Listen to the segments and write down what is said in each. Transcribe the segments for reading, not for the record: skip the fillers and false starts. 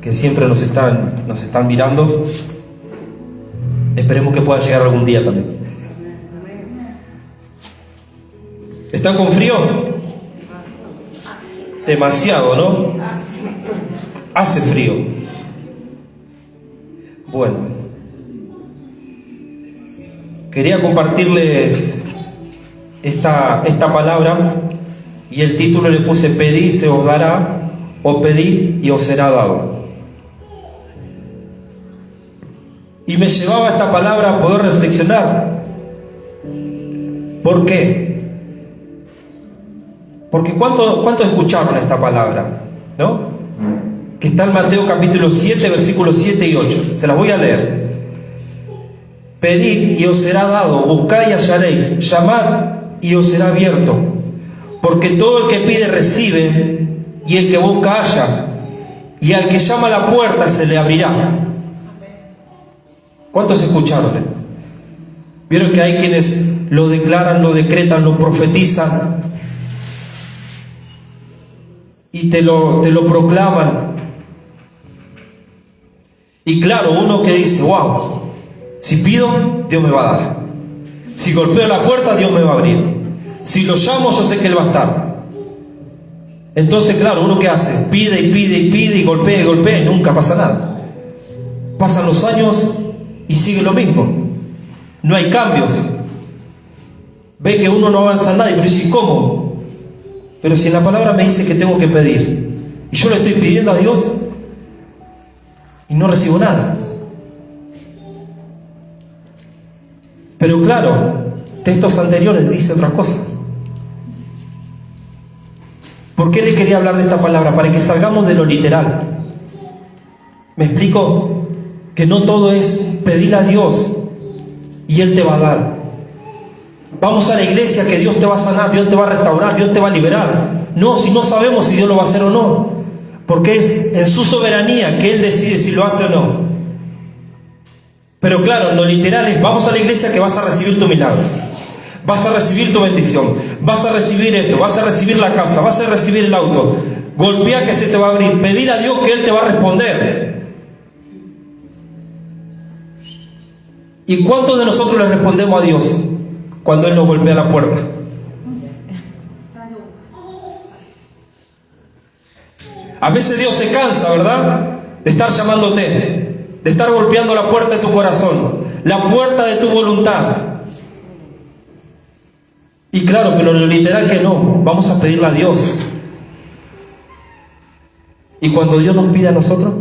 que siempre nos están mirando. Esperemos que puedan llegar algún día también. ¿Están con frío? Demasiado, ¿no? Hace frío. Bueno, quería compartirles esta palabra, y el título le puse: pedid, se os dará, o pedid y os será dado. Y me llevaba esta palabra a poder reflexionar. ¿Por qué? Porque ¿cuánto escucharon esta palabra? ¿No? Que está en Mateo capítulo 7, versículos 7 y 8. Se las voy a leer. Pedid y os será dado, buscad y hallaréis, llamad y os será abierto. Porque todo el que pide recibe, y el que busca halla, y al que llama a la puerta se le abrirá. ¿Cuántos escucharon esto? Vieron que hay quienes lo declaran, lo decretan, lo profetizan y te lo proclaman. Y claro, uno que dice: wow, si pido, Dios me va a dar. Si golpeo la puerta, Dios me va a abrir. Si lo llamo, yo sé que Él va a estar. Entonces, claro, uno que hace, pide y pide y pide y golpea, y nunca pasa nada. Pasan los años y sigue lo mismo. No hay cambios. Ve que uno no avanza en nada y dice: ¿cómo? Pero si en la palabra me dice que tengo que pedir, y yo le estoy pidiendo a Dios y no recibo nada. Pero claro, textos anteriores dice otra cosa. ¿Por qué le quería hablar de esta palabra? Para que salgamos de lo literal. ¿Me explico? Que no todo es pedir a Dios y Él te va a dar. Vamos a la iglesia que Dios te va a sanar, Dios te va a restaurar, Dios te va a liberar. No, si no sabemos si Dios lo va a hacer o no. Porque es en su soberanía que Él decide si lo hace o no. Pero claro, lo literal es: vamos a la iglesia que vas a recibir tu milagro, vas a recibir tu bendición, vas a recibir esto, vas a recibir la casa, vas a recibir el auto. Golpea que se te va a abrir. Pedir a Dios que Él te va a responder. ¿Y cuántos de nosotros le respondemos a Dios cuando Él nos golpea la puerta? A veces Dios se cansa, ¿verdad?, de estar llamándote, de estar golpeando la puerta de tu corazón, la puerta de tu voluntad. Y claro, pero lo literal que no, vamos a pedirle a Dios. Y cuando Dios nos pide a nosotros,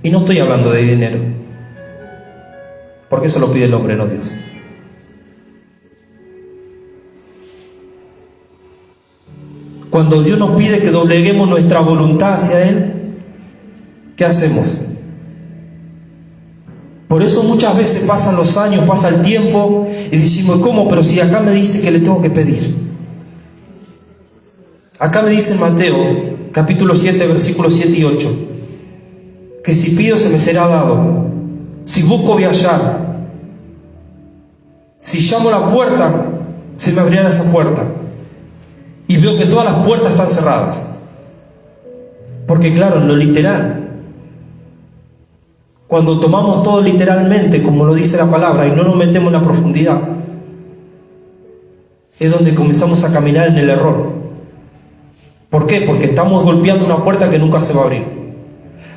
y no estoy hablando de dinero, porque eso lo pide el hombre, no Dios. Cuando Dios nos pide que dobleguemos nuestra voluntad hacia Él, ¿qué hacemos? Por eso muchas veces pasan los años, pasa el tiempo y decimos: ¿cómo? Pero si acá me dice que le tengo que pedir. Acá me dice en Mateo capítulo 7, versículos 7 y 8, que si pido se me será dado, si busco voy a hallar, si llamo a la puerta se me abrirá esa puerta. Y veo que todas las puertas están cerradas. Porque claro, en lo literal, cuando tomamos todo literalmente, como lo dice la palabra, y no nos metemos en la profundidad, es donde comenzamos a caminar en el error. ¿Por qué? Porque estamos golpeando una puerta que nunca se va a abrir.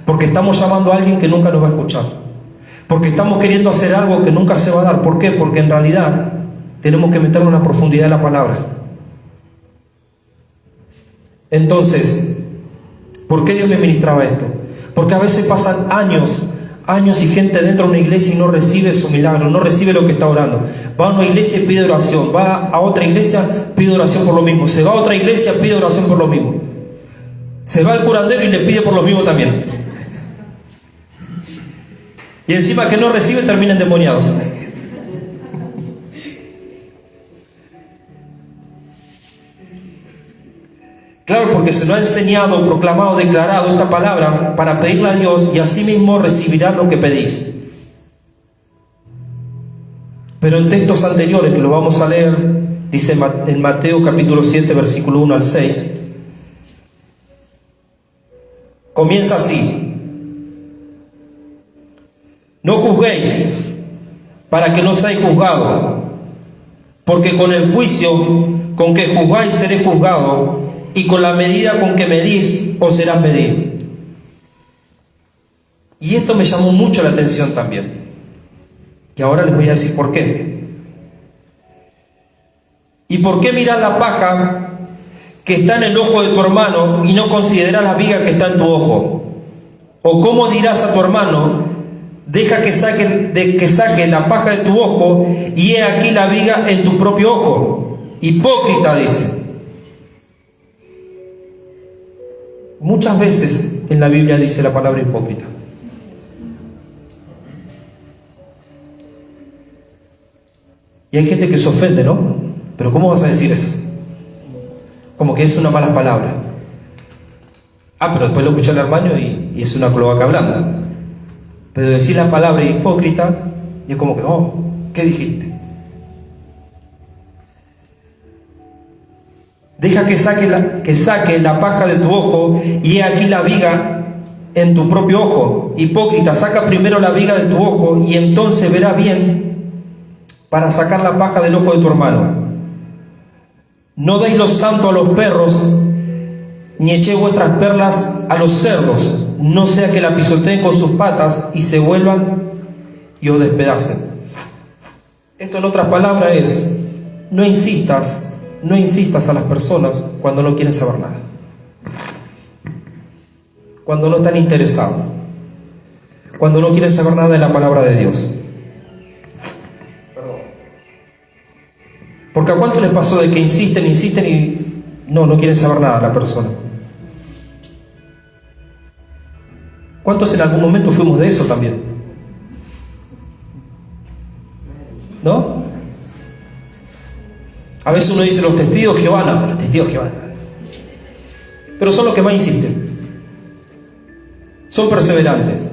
Porque estamos llamando a alguien que nunca nos va a escuchar. Porque estamos queriendo hacer algo que nunca se va a dar. ¿Por qué? Porque en realidad tenemos que meternos en la profundidad de la palabra. Entonces, ¿por qué Dios me ministraba esto? Porque a veces pasan años y gente dentro de una iglesia y no recibe su milagro, no recibe lo que está orando. Va a una iglesia y pide oración, va a otra iglesia, pide oración por lo mismo, se va a otra iglesia, pide oración por lo mismo, se va al curandero y le pide por lo mismo también. Y encima que no recibe, termina endemoniado. Claro, porque se lo ha enseñado, proclamado, declarado esta palabra para pedirle a Dios, y así mismo recibirá lo que pedís. Pero en textos anteriores, que lo vamos a leer, dice en Mateo capítulo 7, versículo 1 al 6, comienza así: juzguéis, para que no seáis juzgados. Porque con el juicio con que juzgáis seré juzgado, y con la medida con que medís os será medido. Y esto me llamó mucho la atención también. Y ahora les voy a decir por qué. ¿Y por qué miras la paja que está en el ojo de tu hermano y no consideras la viga que está en tu ojo? ¿O cómo dirás a tu hermano, deja que saque la paja de tu ojo, y he aquí la viga en tu propio ojo? Hipócrita, dice. Muchas veces en la Biblia dice la palabra hipócrita. Y hay gente que se ofende, ¿no? Pero ¿cómo vas a decir eso? Como que es una mala palabra. Pero después lo escucha el hermano y es una cloaca blanda. Pero decir la palabra hipócrita, y es como que, ¿qué dijiste? Deja que saque la paja de tu ojo, y he aquí la viga en tu propio ojo. Hipócrita, saca primero la viga de tu ojo, y entonces verás bien para sacar la paja del ojo de tu hermano. No deis lo santo a los perros, ni echéis vuestras perlas a los cerdos, no sea que la pisoteen con sus patas y se vuelvan y os despedacen. Esto, en otras palabras, es: no insistas a las personas cuando no quieren saber nada, cuando no están interesados, cuando no quieren saber nada de la palabra de Dios. Porque ¿a cuánto les pasó de que insisten y no quieren saber nada de la persona? ¿Cuántos en algún momento fuimos de eso también? ¿No? A veces uno dice los testigos de Jehová, no, los testigos de Jehová. Pero son los que más insisten. Son perseverantes.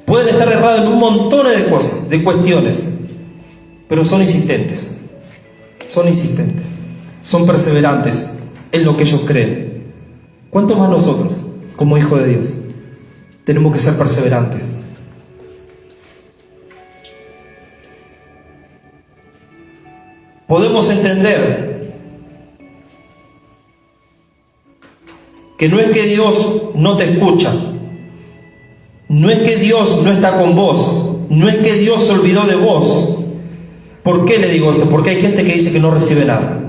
Pueden estar errados en un montón de cosas, de cuestiones, pero son insistentes. Son insistentes. Son perseverantes en lo que ellos creen. ¿Cuánto más nosotros, como hijos de Dios, tenemos que ser perseverantes? Podemos entender que no es que Dios no te escucha, no es que Dios no está con vos, no es que Dios se olvidó de vos. ¿Por qué le digo esto? Porque hay gente que dice que no recibe nada,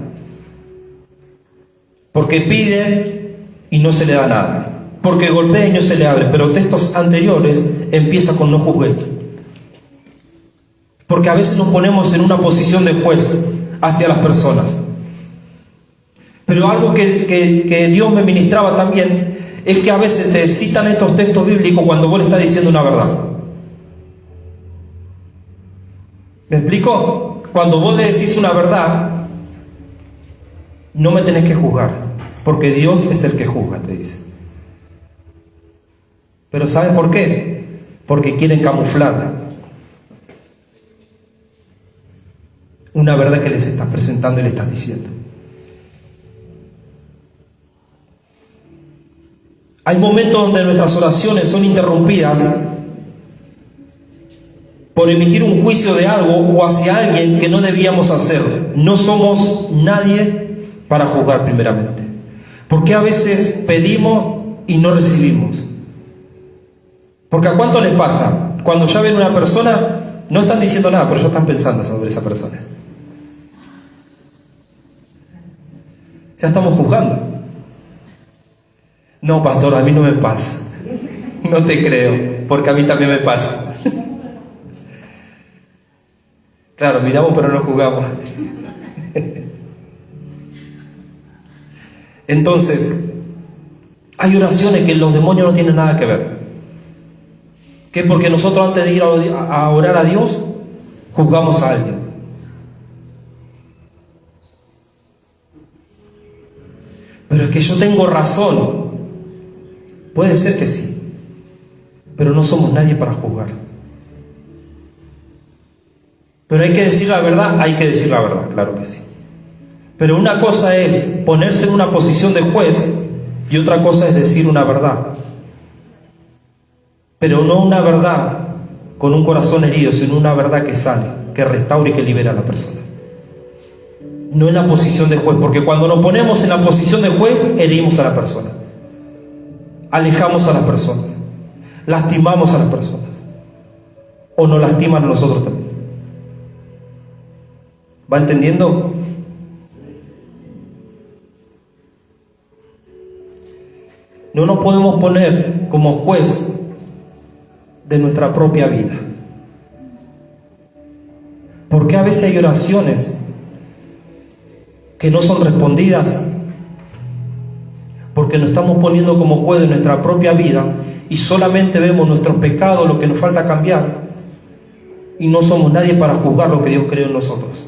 porque pide y no se le da nada, porque golpea y no se le abre. Pero textos anteriores empieza con no juzguéis, porque a veces nos ponemos en una posición de juez hacia las personas. Pero algo que Dios me ministraba también es que a veces te citan estos textos bíblicos cuando vos le estás diciendo una verdad. ¿Me explico? Cuando vos le decís una verdad, no me tenés que juzgar, porque Dios es el que juzga, te dice. Pero ¿saben por qué? Porque quieren camuflar una verdad que les estás presentando y le estás diciendo. Hay momentos donde nuestras oraciones son interrumpidas por emitir un juicio de algo o hacia alguien que no debíamos hacer. No somos nadie para juzgar primeramente. Porque a veces pedimos y no recibimos. Porque ¿a cuánto les pasa? Cuando ya ven una persona, no están diciendo nada, pero ya están pensando sobre esa persona. Ya estamos juzgando. No, pastor, a mí no me pasa. No te creo, porque a mí también me pasa. Claro, miramos pero no juzgamos. Entonces, hay oraciones que los demonios no tienen nada que ver. Que porque nosotros antes de ir a orar a Dios, juzgamos a alguien. Pero es que yo tengo razón. Puede ser que sí, pero no somos nadie para juzgar. Pero hay que decir la verdad, claro que sí. Pero una cosa es ponerse en una posición de juez y otra cosa es decir una verdad. Pero no una verdad con un corazón herido, sino una verdad que sana, que restaura y que libera a la persona. No en la posición de juez, porque cuando nos ponemos en la posición de juez, herimos a la persona, alejamos a las personas, lastimamos a las personas, o nos lastiman a nosotros también. ¿Va entendiendo? No nos podemos poner como juez de nuestra propia vida. Porque a veces hay oraciones que no son respondidas porque nos estamos poniendo como juez de nuestra propia vida y solamente vemos nuestros pecados, lo que nos falta cambiar, y no somos nadie para juzgar lo que Dios creó en nosotros.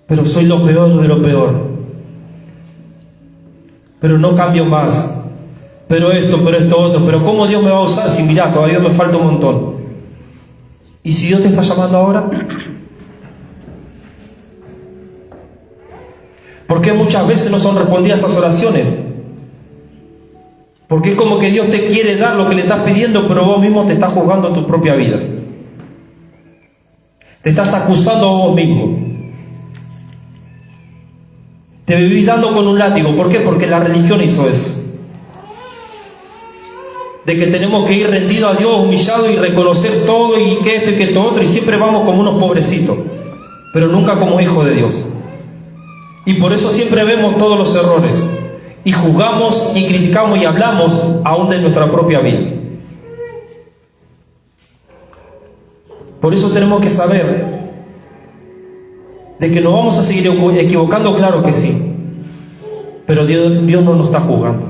Pero soy lo peor de lo peor, pero no cambio más, pero esto otro, pero ¿cómo Dios me va a usar si mirá, todavía me falta un montón? ¿Y si Dios te está llamando ahora? ¿Por qué muchas veces no son respondidas esas oraciones? Porque es como que Dios te quiere dar lo que le estás pidiendo, pero vos mismo te estás juzgando tu propia vida. Te estás acusando a vos mismo. Te vivís dando con un látigo. ¿Por qué? Porque la religión hizo eso. De que tenemos que ir rendidos a Dios, humillados y reconocer todo y que esto y que esto otro, y siempre vamos como unos pobrecitos, pero nunca como hijos de Dios. Y por eso siempre vemos todos los errores y juzgamos y criticamos y hablamos aún de nuestra propia vida. Por eso tenemos que saber de que nos vamos a seguir equivocando, claro que sí, pero Dios no nos está juzgando.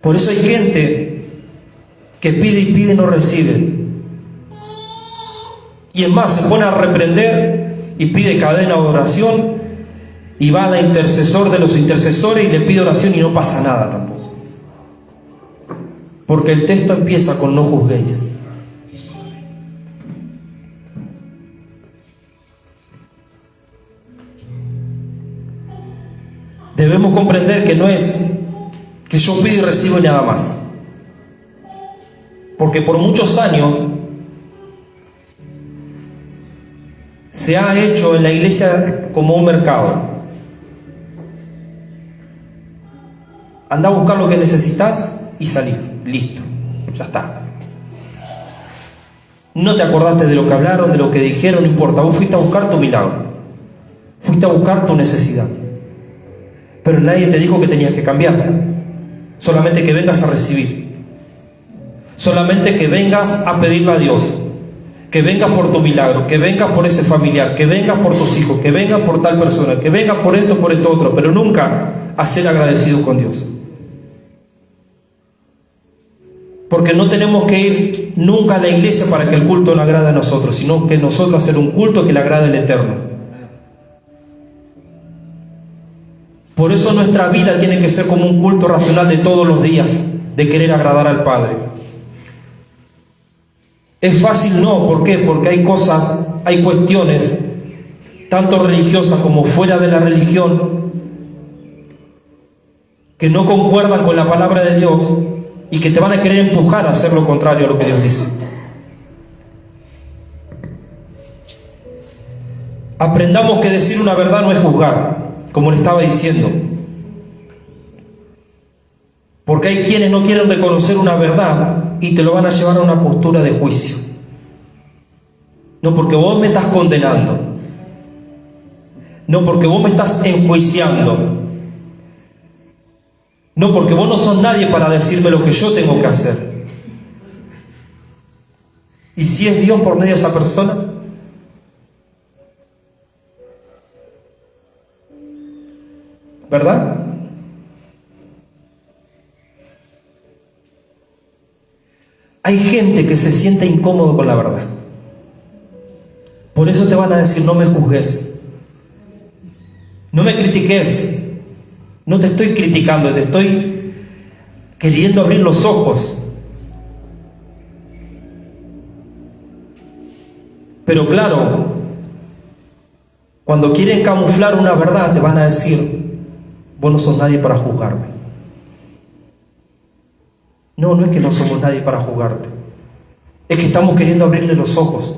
Por eso hay gente que pide y pide y no recibe. Y es más, se pone a reprender y pide cadena de oración y va a la intercesor de los intercesores y le pide oración y no pasa nada tampoco. Porque el texto empieza con no juzguéis. Debemos comprender que no es que yo pido y recibo y nada más. Porque por muchos años se ha hecho en la iglesia como un mercado. Anda a buscar lo que necesitas y salí. Listo, ya está. No te acordaste de lo que hablaron, de lo que dijeron, no importa. Vos fuiste a buscar tu milagro. Fuiste a buscar tu necesidad. Pero nadie te dijo que tenías que cambiar. Solamente que vengas a recibir. Solamente que vengas a pedirle a Dios. Que vengas por tu milagro, que vengas por ese familiar, que vengas por tus hijos, que vengas por tal persona, que vengas por esto otro, pero nunca a ser agradecido con Dios. Porque no tenemos que ir nunca a la iglesia para que el culto le agrade a nosotros, sino que nosotros hacer un culto que le agrade al Eterno. Por eso nuestra vida tiene que ser como un culto racional de todos los días, de querer agradar al Padre. ¿Es fácil? No. ¿Por qué? Porque hay cosas, hay cuestiones, tanto religiosas como fuera de la religión, que no concuerdan con la palabra de Dios y que te van a querer empujar a hacer lo contrario a lo que Dios dice. Aprendamos que decir una verdad no es juzgar, como le estaba diciendo. Porque hay quienes no quieren reconocer una verdad y te lo van a llevar a una postura de juicio. No porque vos me estás condenando, no porque vos me estás enjuiciando, no porque vos no sos nadie para decirme lo que yo tengo que hacer. ¿Y si es Dios por medio de esa persona? ¿Verdad? Hay gente que se siente incómodo con la verdad. Por eso te van a decir, no me juzgues, no me critiques. No te estoy criticando, te estoy queriendo abrir los ojos. Pero claro, cuando quieren camuflar una verdad, te van a decir, vos no sos nadie para juzgarme. No, no es que no somos nadie para juzgarte. Es que estamos queriendo abrirle los ojos.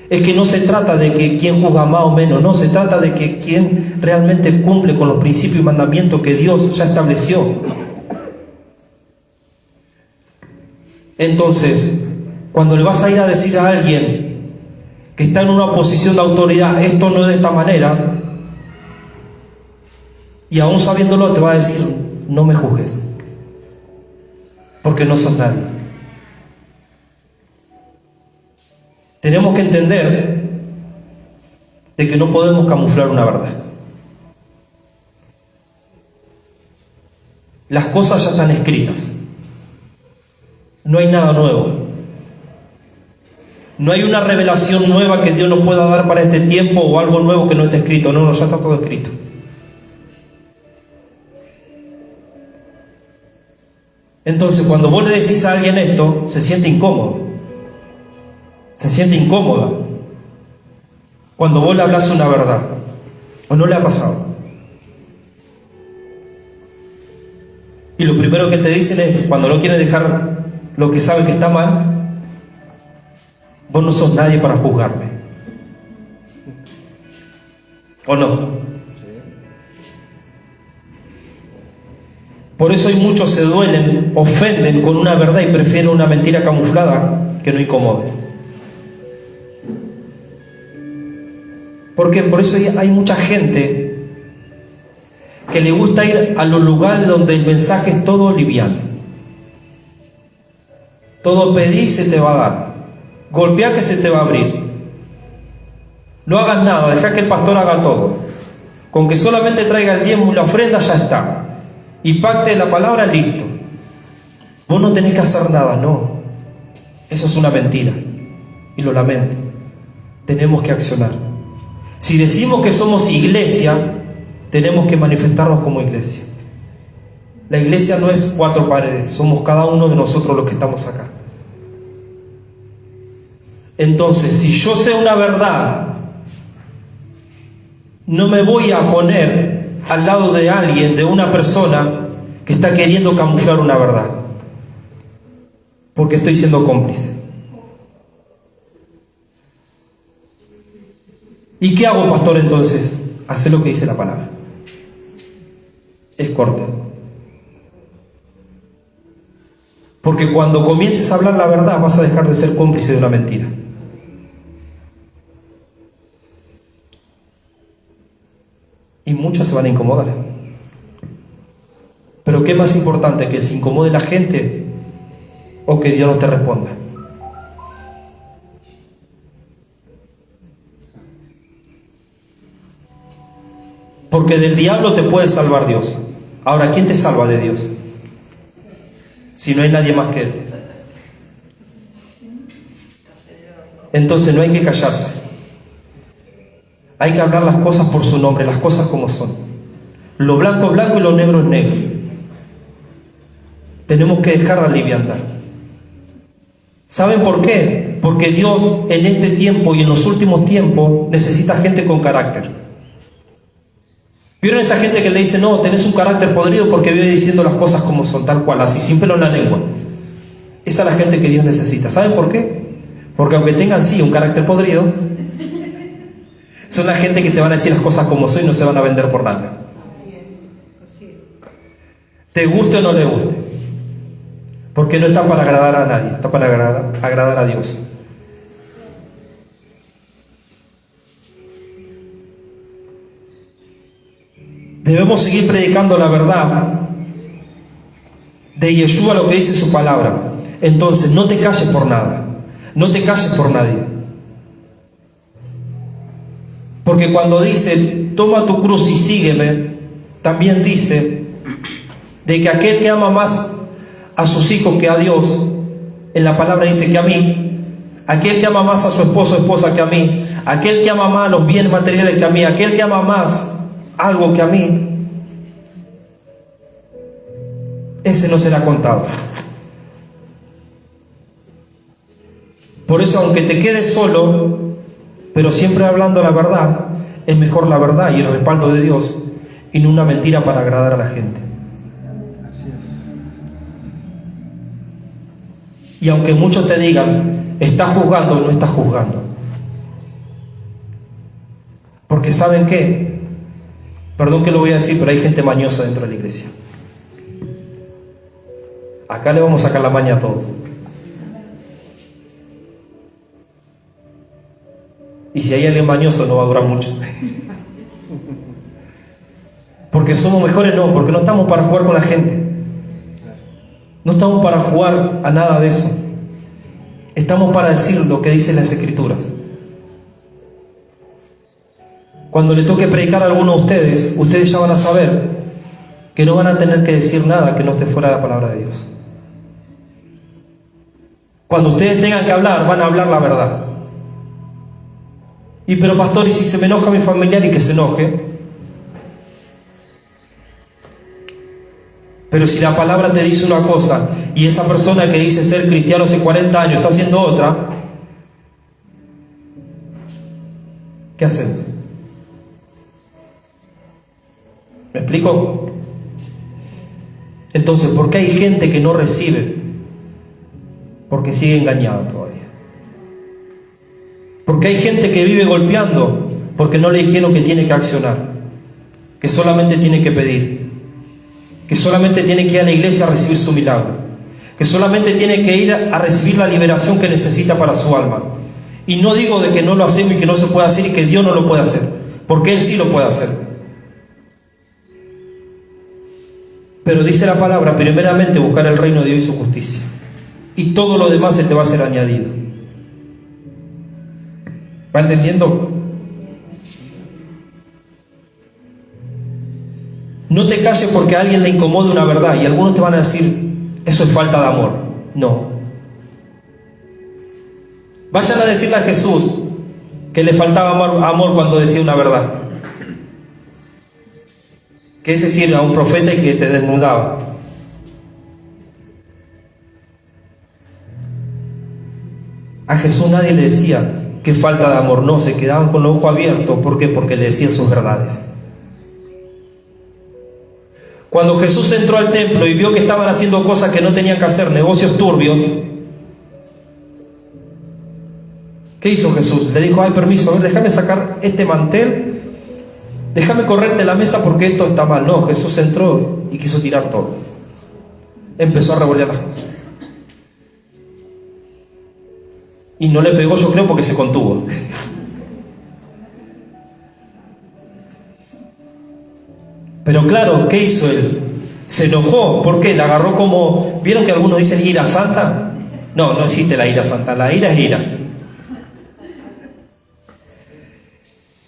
Es que no se trata de que quién juzga más o menos, no, se trata de que quién realmente cumple con los principios y mandamientos que Dios ya estableció. Entonces, cuando le vas a ir a decir a alguien que está en una posición de autoridad, esto no es de esta manera, y aún sabiéndolo te va a decir, no me juzgues, porque no sos nadie. Tenemos que entender de que no podemos camuflar una verdad. Las cosas ya están escritas. No hay nada nuevo. No hay una revelación nueva que Dios nos pueda dar para este tiempo o algo nuevo que no esté escrito. No, ya está todo escrito. Entonces, cuando vos le decís a alguien esto, se siente incómodo. Se siente incómoda cuando vos le hablas una verdad. ¿O no le ha pasado? Y lo primero que te dicen es, cuando no quieren dejar lo que saben que está mal, vos no sos nadie para juzgarme. ¿O no? Por eso hay muchos se duelen, ofenden con una verdad y prefieren una mentira camuflada que no incomode. Porque por eso hay mucha gente que le gusta ir a los lugares donde el mensaje es todo liviano. Todo pedí se te va a dar. Golpea que se te va a abrir. No hagas nada, deja que el pastor haga todo. Con que solamente traiga el diezmo y la ofrenda ya está. Y pacte la palabra, listo. Vos no tenés que hacer nada, no. Eso es una mentira. Y lo lamento. Tenemos que accionar. Si decimos que somos iglesia, tenemos que manifestarnos como iglesia. La iglesia no es 4 paredes, somos cada uno de nosotros los que estamos acá. Entonces, si yo sé una verdad, no me voy a poner al lado de alguien, de una persona que está queriendo camuflar una verdad, porque estoy siendo cómplice. ¿Y qué hago, pastor, entonces? Hacer lo que dice la palabra. Es corte. Porque cuando comiences a hablar la verdad, vas a dejar de ser cómplice de una mentira. Y muchos se van a incomodar. Pero ¿qué es más importante? ¿Que se incomode la gente o que Dios no te responda? Porque del diablo te puede salvar Dios. Ahora, ¿quién te salva de Dios? Si no hay nadie más que Él. Entonces no hay que callarse. Hay que hablar las cosas por su nombre, las cosas como son. Lo blanco es blanco y lo negro es negro. Tenemos que dejar la liviandad. ¿Saben por qué? Porque Dios en este tiempo y en los últimos tiempos necesita gente con carácter. ¿Vieron esa gente que le dice, no, tenés un carácter podrido porque vive diciendo las cosas como son, tal cual, así, sin pelo en la lengua? Esa es la gente que Dios necesita. ¿Saben por qué? Porque aunque tengan, sí, un carácter podrido, son la gente que te van a decir las cosas como son y no se van a vender por nada. Te guste o no le guste. Porque no está para agradar a nadie, está para agradar a Dios. Debemos seguir predicando la verdad de Yeshua, lo que dice su palabra. Entonces, no te calles por nada. No te calles por nadie. Porque cuando dice, toma tu cruz y sígueme, también dice de que aquel que ama más a sus hijos que a Dios, en la palabra dice que a mí, aquel que ama más a su esposo o esposa que a mí, aquel que ama más los bienes materiales que a mí, aquel que ama más algo que a mí, ese no será contado. Por eso, aunque te quedes solo, pero siempre hablando la verdad, es mejor la verdad y el respaldo de Dios, y no una mentira para agradar a la gente. Y aunque muchos te digan, estás juzgando, no estás juzgando. Porque ¿saben qué? Perdón que lo voy a decir, pero hay gente mañosa dentro de la iglesia. Acá le vamos a sacar la maña a todos. Y si hay alguien mañoso no va a durar mucho. Porque somos mejores, no, porque no estamos para jugar con la gente. No estamos para jugar a nada de eso. Estamos para decir lo que dicen las Escrituras. Cuando le toque predicar a alguno de ustedes, ustedes ya van a saber que no van a tener que decir nada que no esté fuera de la palabra de Dios. Cuando ustedes tengan que hablar, van a hablar la verdad. Y pero pastor, ¿y si se me enoja mi familiar? Y que se enoje. Pero si la palabra te dice una cosa y esa persona que dice ser cristiano hace 40 años está haciendo otra, ¿qué hacemos? ¿Me explico? Entonces, ¿por qué hay gente que no recibe? Porque sigue engañada todavía. Porque hay gente que vive golpeando porque no le dijeron que tiene que accionar, que solamente tiene que pedir, que solamente tiene que ir a la iglesia a recibir su milagro, que solamente tiene que ir a recibir la liberación que necesita para su alma. Y no digo de que no lo hacemos y que no se puede hacer y que Dios no lo puede hacer, porque Él sí lo puede hacer. Pero dice la palabra, primeramente buscar el reino de Dios y su justicia, y todo lo demás se te va a ser añadido. ¿Va entendiendo? No te calles porque a alguien le incomode una verdad, y algunos te van a decir, eso es falta de amor. No. Vayan a decirle a Jesús que le faltaba amor cuando decía una verdad. Que es decir, a un profeta y que te desnudaba. A Jesús nadie le decía que falta de amor, no, se quedaban con los ojos abiertos. ¿Por qué? Porque le decían sus verdades. Cuando Jesús entró al templo y vio que estaban haciendo cosas que no tenían que hacer, negocios turbios, ¿qué hizo Jesús? Le dijo, ay, permiso, a ver, déjame sacar este mantel, déjame correrte la mesa porque esto está mal. No, Jesús entró y quiso tirar todo. Empezó a revolver las cosas. Y no le pegó, yo creo, porque se contuvo. Pero claro, ¿qué hizo él? Se enojó. ¿Por qué? La agarró como... ¿Vieron que algunos dicen ira santa? No, no existe la ira santa. La ira es ira.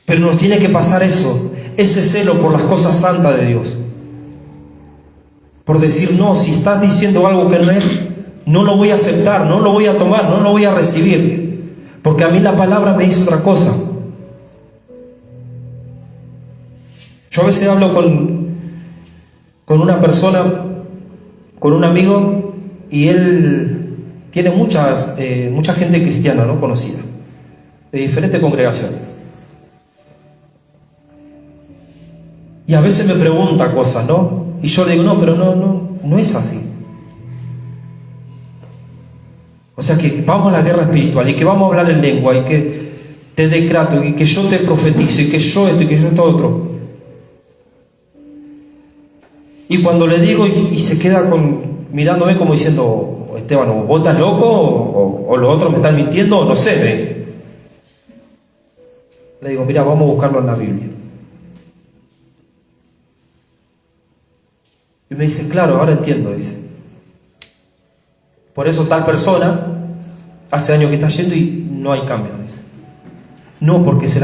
Pero nos tiene que pasar eso. Ese celo por las cosas santas de Dios. Por decir, no, si estás diciendo algo que no es, no lo voy a aceptar, no lo voy a tomar, no lo voy a recibir. Porque a mí la palabra me dice otra cosa. Yo a veces hablo con una persona, con un amigo, y él tiene mucha gente cristiana, ¿no? Conocida, de diferentes congregaciones. Y a veces me pregunta cosas, ¿no? Y yo le digo, no, pero no es así. O sea que vamos a la guerra espiritual, y que vamos a hablar en lengua, y que te decreto, y que yo te profetizo, y que yo esto, y que yo esto otro. Y cuando le digo y se queda mirándome como diciendo, Esteban, o vos estás loco, o los otros me están mintiendo, o no sé, me dice. Le digo, mira, vamos a buscarlo en la Biblia. Y me dice, claro, ahora entiendo, dice. Por eso tal persona hace años que está yendo y no hay cambio, dice. No, porque se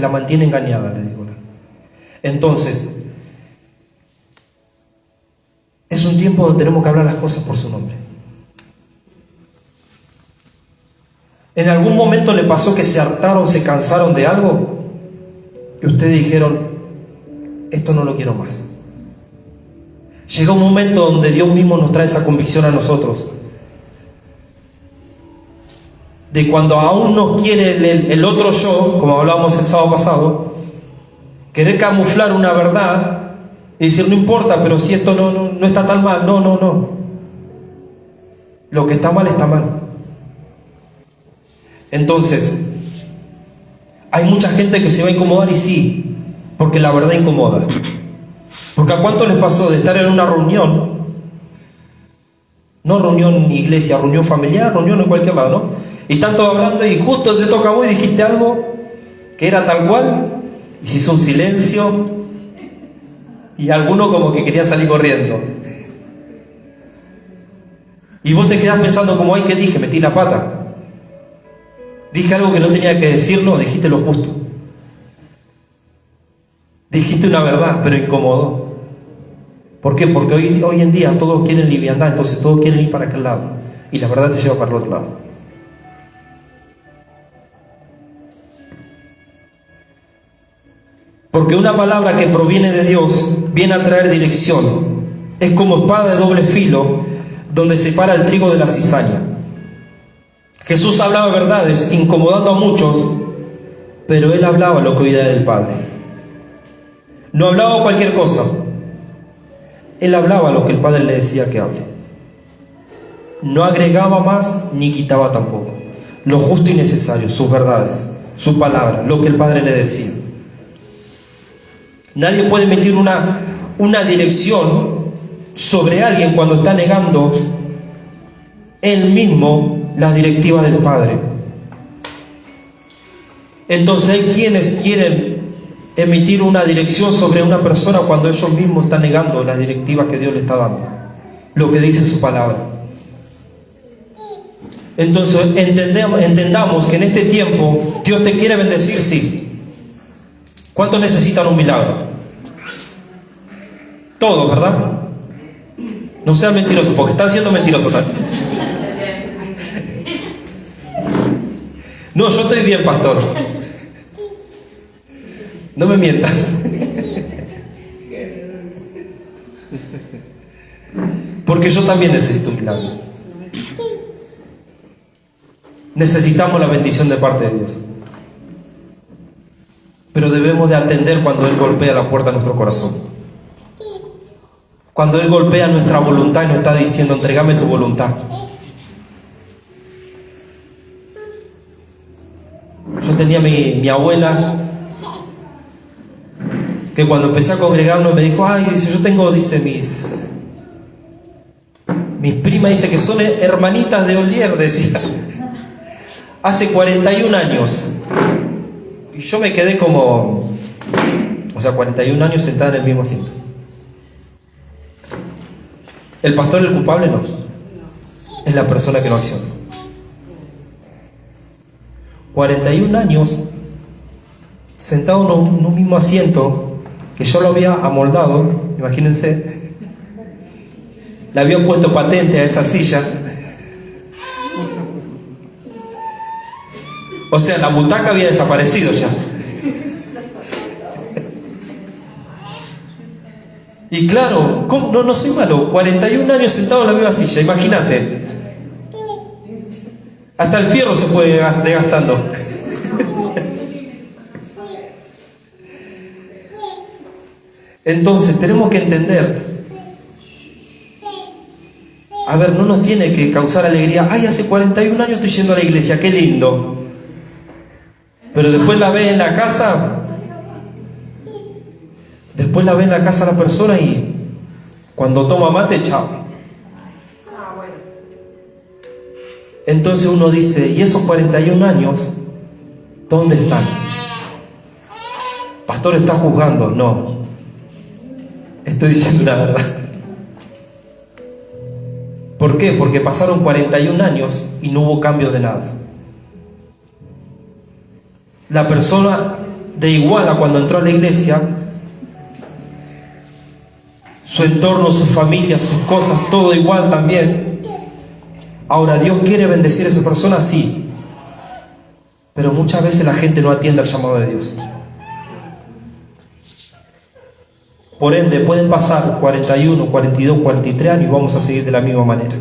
la mantiene engañada, le digo. Entonces, es un tiempo donde tenemos que hablar las cosas por su nombre. ¿En algún momento le pasó que se hartaron, se cansaron de algo? Y ustedes dijeron, esto no lo quiero más. Llega un momento donde Dios mismo nos trae esa convicción a nosotros. De cuando aún nos quiere el otro yo, como hablábamos el sábado pasado, querer camuflar una verdad Y decir, no importa, pero si esto no está tan mal. No. Lo que está mal está mal. Entonces, hay mucha gente que se va a incomodar, y sí, porque la verdad incomoda. Porque ¿a cuánto les pasó de estar en una reunión? No reunión iglesia, reunión familiar, reunión en cualquier lado, ¿no? Y están todos hablando y justo te toca a vos y dijiste algo que era tal cual, y se hizo un silencio, y alguno como que quería salir corriendo. Y vos te quedás pensando como, ay, ¿qué dije? Metí la pata. Dije algo que no tenía que decir, no, dijiste lo justo. Dijiste una verdad, pero incomodó. ¿Por qué? Porque hoy en día todos quieren liviandad, entonces todos quieren ir para aquel lado. Y la verdad te lleva para el otro lado. Porque una palabra que proviene de Dios viene a traer dirección. Es como espada de doble filo, donde separa el trigo de la cizaña. Jesús hablaba verdades, incomodando a muchos, pero Él hablaba lo que oía del Padre. No hablaba cualquier cosa. Él hablaba lo que el Padre le decía que hable. No agregaba más ni quitaba tampoco. Lo justo y necesario, sus verdades, su palabra, lo que el Padre le decía. Nadie puede emitir una dirección sobre alguien cuando está negando él mismo las directivas del Padre. Entonces hay quienes quieren emitir una dirección sobre una persona cuando ellos mismos están negando las directivas que Dios le está dando, lo que dice su palabra. Entonces entendamos que en este tiempo Dios te quiere bendecir, sí. ¿Cuántos necesitan un milagro? Todos, ¿verdad? No sean mentirosos, porque están siendo mentirosos también. No, yo estoy bien, pastor. No me mientas. Porque yo también necesito un milagro. Necesitamos la bendición de parte de Dios. Pero debemos de atender cuando Él golpea la puerta de nuestro corazón. Cuando Él golpea nuestra voluntad y nos está diciendo, entrégame tu voluntad. Yo tenía mi abuela, que cuando empecé a congregarnos me dijo, ay, dice, yo tengo, dice, mis primas, dice, que son hermanitas de Olier, decía, hace 41 años. Y yo me quedé como, 41 años sentada en el mismo asiento. ¿El pastor es el culpable? No. Es la persona que no acciona. 41 años sentado en un mismo asiento que yo lo había amoldado, imagínense. Le había puesto patente a esa silla. O sea, la butaca había desaparecido ya. Y claro, no soy malo, 41 años sentado en la misma silla, imagínate. Hasta el fierro se puede desgastando. Entonces tenemos que entender. A ver, no nos tiene que causar alegría. Ay, hace 41 años estoy yendo a la iglesia, qué lindo. Pero después la ve en la casa. Después la ve en la casa la persona y cuando toma mate, chao. Entonces uno dice, ¿y esos 41 años dónde están? Pastor, ¿está juzgando? No. Estoy diciendo la verdad. ¿Por qué? Porque pasaron 41 años y no hubo cambio de nada. La persona de igual a cuando entró a la iglesia, su entorno, su familia, sus cosas, todo igual también. Ahora, ¿Dios quiere bendecir a esa persona? Sí. Pero muchas veces la gente no atiende al llamado de Dios. Por ende, pueden pasar 41, 42, 43 años y vamos a seguir de la misma manera.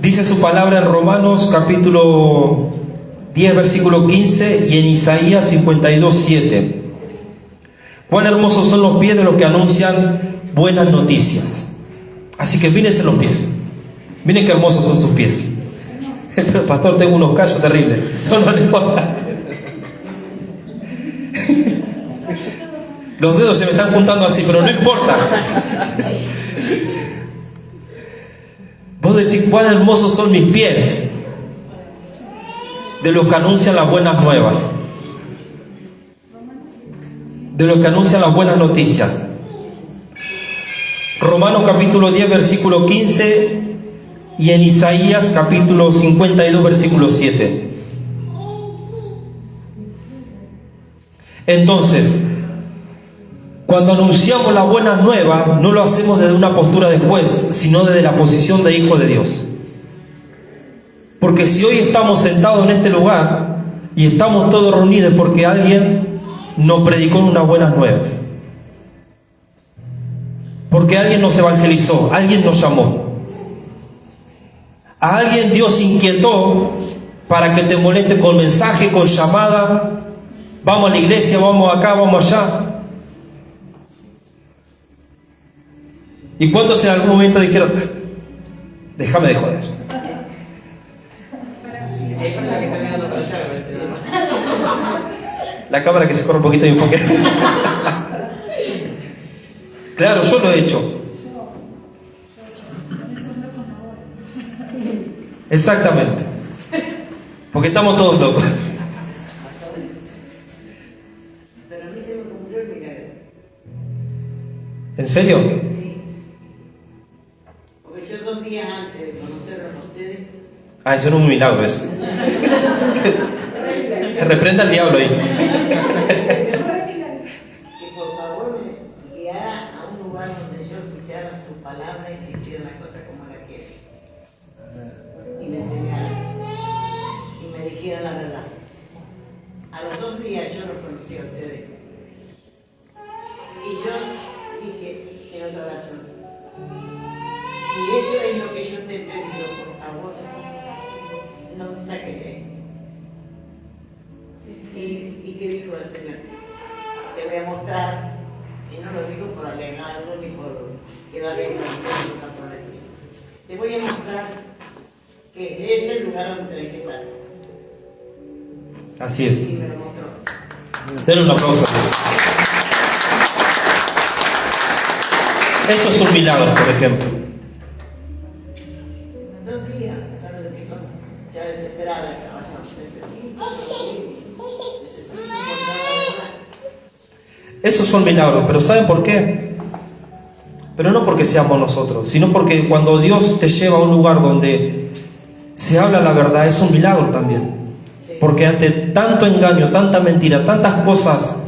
Dice su palabra en Romanos capítulo 10, versículo 15 y en Isaías 52, 7. Cuán hermosos son los pies de los que anuncian buenas noticias. Así que mírense los pies. Miren qué hermosos son sus pies. Pero pastor, tengo unos callos terribles. No le importa. Los dedos se me están juntando así, pero no importa. Vos decís, cuán hermosos son mis pies de los que anuncian las buenas nuevas, de los que anuncian las buenas noticias. Romanos capítulo 10, versículo 15 y en Isaías capítulo 52, versículo 7. Entonces, cuando anunciamos las buenas nuevas, no lo hacemos desde una postura de juez, sino desde la posición de hijo de Dios. Porque si hoy estamos sentados en este lugar y estamos todos reunidos porque alguien nos predicó unas buenas nuevas, porque alguien nos evangelizó, alguien nos llamó, a alguien Dios inquietó para que te moleste con mensaje, con llamada, vamos a la iglesia, vamos acá, vamos allá. ¿Y cuántos en algún momento dijeron, déjame de joder? La cámara que se corre un poquito de enfoque. Claro, yo lo he hecho. Exactamente. Porque estamos todos locos. Pero a mí se me cumplió el milagro. ¿En serio? Sí. Porque yo 2 días antes de conocerlos a ustedes. Eso no es un milagro, eso. Reprenda al diablo ahí. Que por favor me guiara a un lugar donde yo escuchara su palabra y se hiciera las cosas como la quiere. Y me enseñara. Y me dijera la verdad. A los 2 días yo los conocí a ustedes. Y yo dije en otra oración, si esto es lo que yo te pido, por favor, no me saques de ahí. ¿Y qué dijo el Señor? Te voy a mostrar, y no lo digo por alegarlo ni por quedarle en la por aquí. Te voy a mostrar que es el lugar donde tenés que estar. Así es. Y me lo mostró. Denle un aplauso. Eso es un milagro, por ejemplo. 2 días, ¿sabes lo que son? Ya desesperada, caballo. Necesito encontrar la verdad. Esos son milagros, pero ¿saben por qué? Pero no porque seamos nosotros, sino porque cuando Dios te lleva a un lugar donde se habla la verdad, es un milagro también. Porque ante tanto engaño, tanta mentira, tantas cosas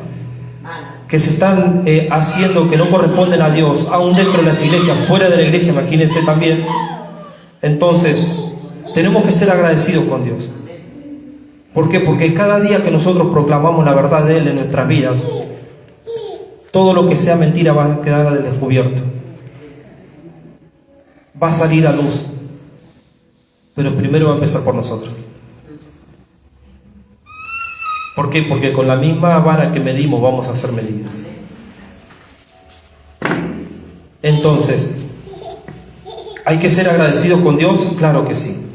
que se están haciendo que no corresponden a Dios, aún dentro de las iglesias, fuera de la iglesia, imagínense también. Entonces, tenemos que ser agradecidos con Dios. ¿Por qué? Porque cada día que nosotros proclamamos la verdad de Él en nuestras vidas, todo lo que sea mentira va a quedar al descubierto. Va a salir a luz. Pero primero va a empezar por nosotros. ¿Por qué? Porque con la misma vara que medimos vamos a ser medidos. Entonces, ¿hay que ser agradecidos con Dios? Claro que sí.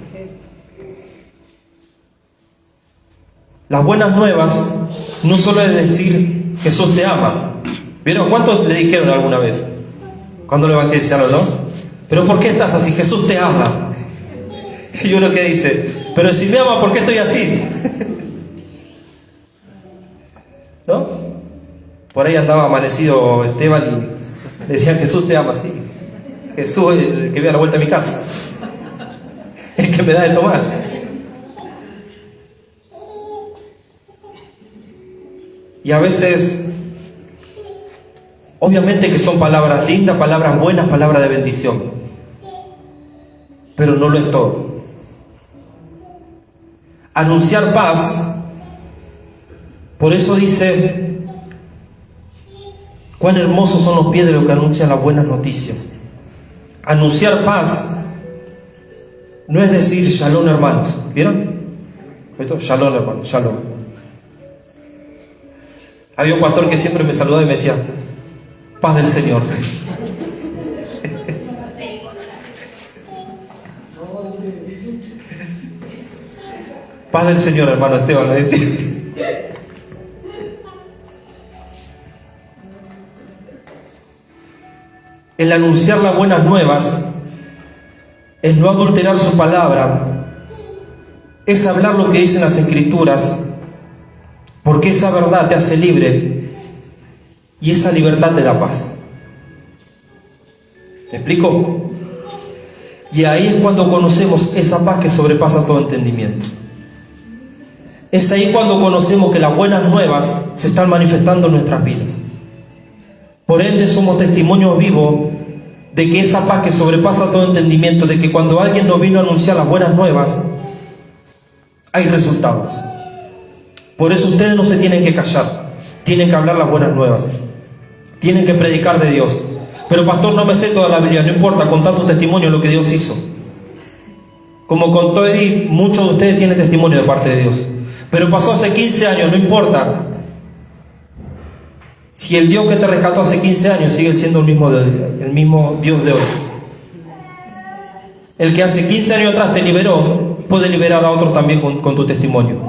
Las buenas nuevas no solo es decir Jesús te ama. ¿Vieron? ¿Cuántos le dijeron alguna vez? Cuando lo evangelizaron, ¿no? ¿Pero por qué estás así? Jesús te ama. Y uno que dice, pero si me ama, ¿por qué estoy así? ¿No? Por ahí andaba amanecido Esteban y le decían, Jesús te ama, sí. Jesús es el que ve a la vuelta de mi casa, el que me da de tomar. Y a veces, obviamente que son palabras lindas, palabras buenas, palabras de bendición, pero no lo es todo. Anunciar paz. Por eso dice, cuán hermosos son los pies de los que anuncian las buenas noticias. Anunciar paz no es decir shalom hermanos. ¿Vieron? Esto, shalom hermanos, shalom. Había un pastor que siempre me saludaba y me decía, paz del Señor. Paz del Señor, hermano Esteban, le decía. El anunciar las buenas nuevas, el no adulterar su palabra, es hablar lo que dicen las Escrituras, porque esa verdad te hace libre y esa libertad te da paz. ¿Me explico? Y ahí es cuando conocemos esa paz que sobrepasa todo entendimiento. Es ahí cuando conocemos que las buenas nuevas se están manifestando en nuestras vidas. Por ende somos testimonios vivos de que esa paz que sobrepasa todo entendimiento, de que cuando alguien nos vino a anunciar las buenas nuevas, hay resultados. Por eso ustedes no se tienen que callar, tienen que hablar las buenas nuevas, tienen que predicar de Dios. Pero pastor, no me sé toda la Biblia, no importa, contá tu testimonio de lo que Dios hizo. Como contó Edith, muchos de ustedes tienen testimonio de parte de Dios. Pero pasó hace 15 años, no importa. Si el Dios que te rescató hace 15 años sigue siendo el mismo Dios de hoy. El que hace 15 años atrás te liberó, puede liberar a otros también con tu testimonio.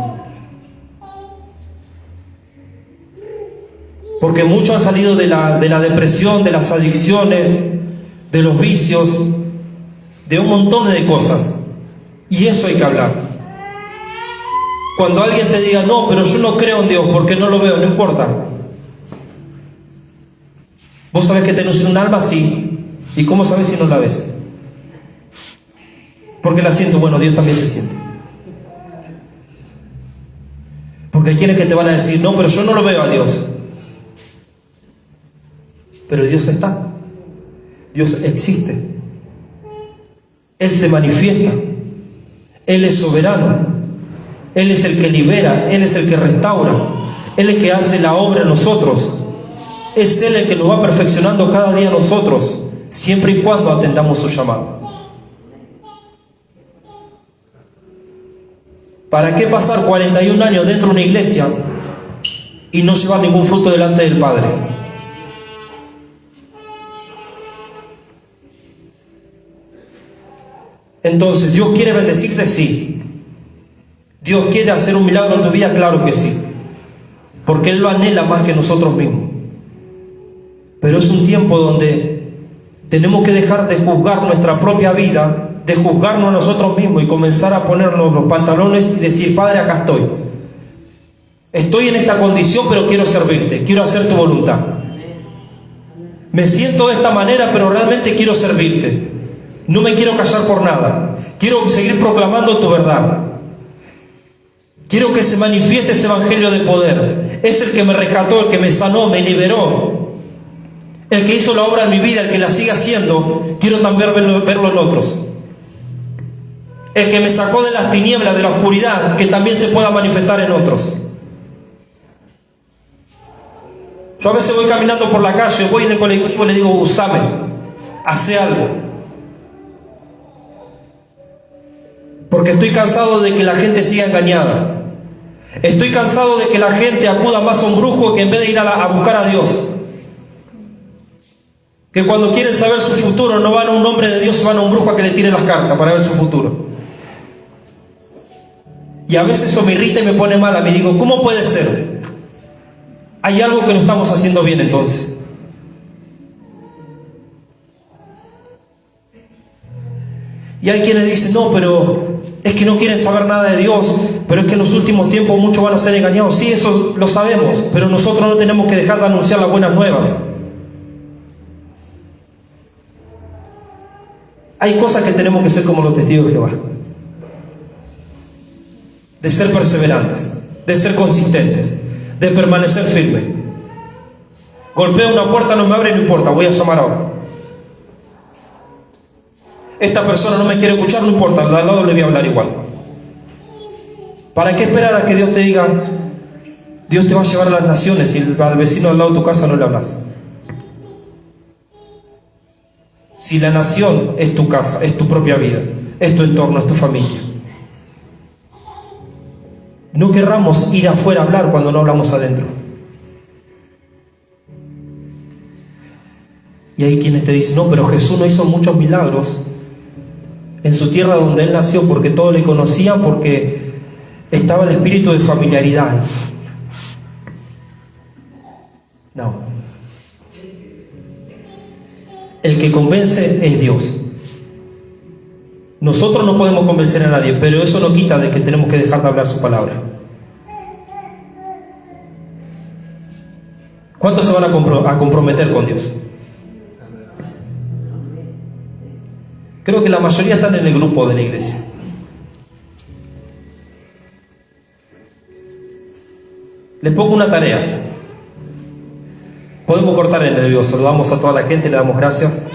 Porque muchos han salido de la depresión, de las adicciones, de los vicios, de un montón de cosas. Y eso hay que hablar. Cuando alguien te diga, no, pero yo no creo en Dios porque no lo veo, no importa. Vos sabés que tenés un alma así. ¿Y cómo sabés si no la ves? Porque la siento. Bueno, Dios también se siente. Porque hay quienes que te van a decir, no, pero yo no lo veo a Dios. Pero Dios está. Dios existe. Él se manifiesta. Él es soberano. Él es el que libera. Él es el que restaura. Él es el que hace la obra en nosotros. Es Él el que nos va perfeccionando cada día a nosotros, siempre y cuando atendamos su llamado. ¿Para qué pasar 41 años dentro de una iglesia y no llevar ningún fruto delante del Padre? Entonces, ¿Dios quiere bendecirte? Sí. ¿Dios quiere hacer un milagro en tu vida? Claro que sí. Porque Él lo anhela más que nosotros mismos. Pero es un tiempo donde tenemos que dejar de juzgar nuestra propia vida, de juzgarnos a nosotros mismos y comenzar a ponernos los pantalones y decir, Padre, acá estoy. Estoy en esta condición, pero quiero servirte, quiero hacer tu voluntad. Me siento de esta manera, pero realmente quiero servirte. No me quiero callar por nada. Quiero seguir proclamando tu verdad. Quiero que se manifieste ese evangelio de poder. Es el que me rescató, el que me sanó, me liberó. El que hizo la obra en mi vida, el que la sigue haciendo, quiero también verlo en otros. El que me sacó de las tinieblas, de la oscuridad, que también se pueda manifestar en otros. Yo a veces voy caminando por la calle, voy en el colectivo y le digo, usame, hace algo. Porque estoy cansado de que la gente siga engañada. Estoy cansado de que la gente acuda más a un brujo que en vez de ir a buscar a Dios. Que cuando quieren saber su futuro no van a un hombre de Dios, van a un brujo a que le tire las cartas para ver su futuro. Y a veces eso me irrita y me pone mal. Me digo, ¿cómo puede ser? Hay algo que no estamos haciendo bien entonces. Y hay quienes dicen, no, pero es que no quieren saber nada de Dios, pero es que en los últimos tiempos muchos van a ser engañados. Sí, eso lo sabemos, pero nosotros no tenemos que dejar de anunciar las buenas nuevas. Hay cosas que tenemos que ser como los testigos de Jehová. De ser perseverantes, de ser consistentes, de permanecer firme. Golpeo una puerta, no me abre, no importa, voy a llamar a otro. Esta persona no me quiere escuchar, no importa, al lado le voy a hablar igual. ¿Para qué esperar a que Dios te diga, Dios te va a llevar a las naciones y al vecino al lado de tu casa no le hablas? Si la nación es tu casa, es tu propia vida, es tu entorno, es tu familia. No querramos ir afuera a hablar cuando no hablamos adentro. Y hay quienes te dicen, no, pero Jesús no hizo muchos milagros en su tierra donde Él nació, porque todos le conocían, porque estaba el espíritu de familiaridad. No. El que convence es Dios. Nosotros no podemos convencer a nadie, pero eso no quita de que tenemos que dejar de hablar su palabra. ¿Cuántos se van a comprometer con Dios? Creo que la mayoría están en el grupo de la iglesia. Les pongo una tarea. Podemos cortar el nervioso. Saludamos a toda la gente, le damos gracias.